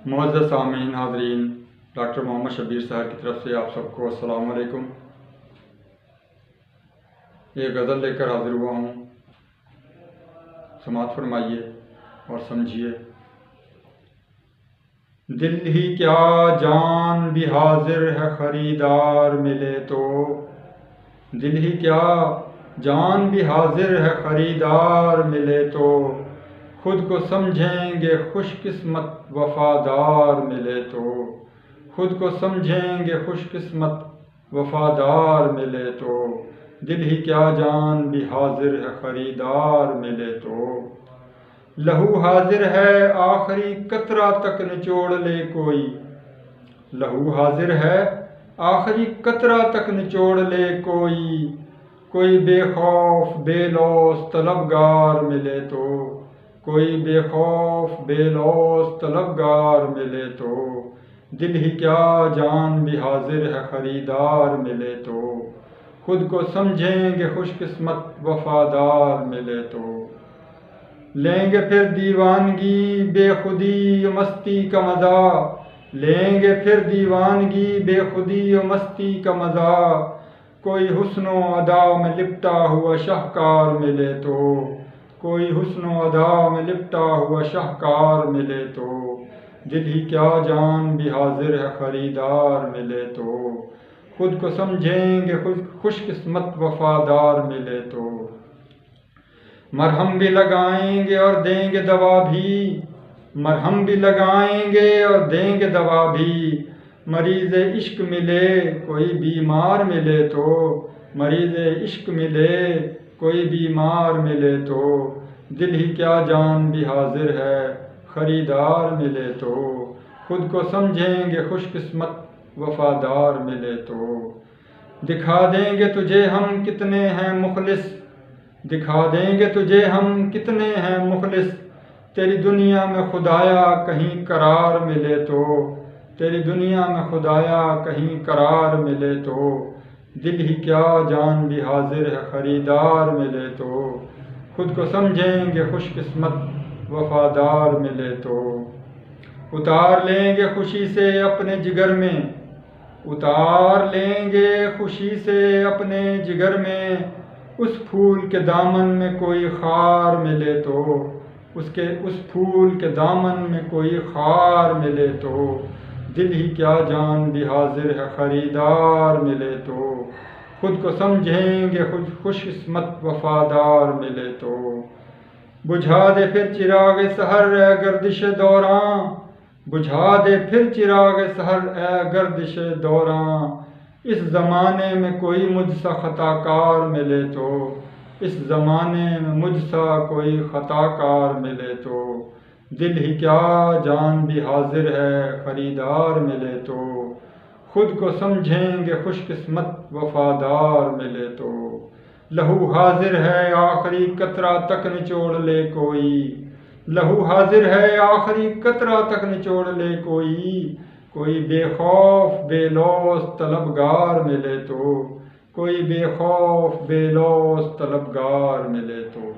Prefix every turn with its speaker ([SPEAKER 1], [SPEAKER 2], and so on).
[SPEAKER 1] معزز سامعین حاضرین، ڈاکٹر محمد شبیر صاحب کی طرف سے آپ سب کو السلام علیکم۔ یہ غزل لے کر حاضر ہوا ہوں، سماعت فرمائیے اور سمجھیے۔ دل ہی کیا جان بھی حاضر ہے خریدار ملے تو، دل ہی کیا جان بھی حاضر ہے خریدار ملے تو، خود کو سمجھیں گے خوش قسمت وفادار ملے تو، خود کو سمجھیں گے خوش قسمت وفادار ملے تو، دل ہی کیا جان بھی حاضر ہے خریدار ملے تو۔ لہو حاضر ہے آخری قطرہ تک نچوڑ لے کوئی، لہو حاضر ہے آخری قطرہ تک نچوڑ لے کوئی، کوئی بے خوف بے لوث طلبگار ملے تو، کوئی بے خوف بے لوث طلبگار ملے تو، دل ہی کیا جان بھی حاضر ہے خریدار ملے تو، خود کو سمجھیں گے خوش قسمت وفادار ملے تو۔ لیں گے پھر دیوانگی بے خودی و مستی کا مزہ، لیں گے پھر دیوانگی بے خودی و مستی کا مزہ، کوئی حسن و ادا میں لپٹا ہوا شاہکار ملے تو، کوئی حسن و ادا میں لپٹا ہوا شاہکار ملے تو، دل ہی کیا جان بھی حاضر ہے خریدار ملے تو، خود کو سمجھیں گے خوش قسمت وفادار ملے تو۔ مرہم بھی لگائیں گے اور دیں گے دوا بھی، مرہم بھی لگائیں گے اور دیں گے دوا بھی، مریض عشق ملے کوئی بیمار ملے تو، مریض عشق ملے کوئی بیمار ملے تو، دل ہی کیا جان بھی حاضر ہے خریدار ملے تو، خود کو سمجھیں گے خوش قسمت وفادار ملے تو۔ دکھا دیں گے تجھے ہم کتنے ہیں مخلص، دکھا دیں گے تجھے ہم کتنے ہیں مخلص، تیری دنیا میں خدایا کہیں قرار ملے تو، تیری دنیا میں خدایا کہیں قرار ملے تو، دل ہی کیا جان بھی حاضر ہے خریدار ملے تو، خود کو سمجھیں گے خوش قسمت وفادار ملے تو۔ اتار لیں گے خوشی سے اپنے جگر میں، اتار لیں گے خوشی سے اپنے جگر میں، اس پھول کے دامن میں کوئی خار ملے تو، اس پھول کے دامن میں کوئی خار ملے تو، دل ہی کیا جان بھی حاضر ہے خریدار ملے تو، خود کو سمجھیں گے خوش قسمت وفادار ملے تو۔ بجھا دے پھر چراغ سحر اے گردش دوراں، بجھا دے پھر چراغ سحر اے گردش دوراں، اس زمانے میں کوئی مجھ سا خطا کار ملے تو، اس زمانے میں مجھ سا کوئی خطا کار ملے تو، دل ہی کیا جان بھی حاضر ہے خریدار ملے تو، خود کو سمجھیں گے خوش قسمت وفادار ملے تو۔ لہو حاضر ہے آخری قطرہ تک نچوڑ لے کوئی، لہو حاضر ہے آخری قطرہ تک نچوڑ لے کوئی، کوئی بے خوف بے لوث طلبگار ملے تو، کوئی بے خوف بے لوث طلبگار ملے تو۔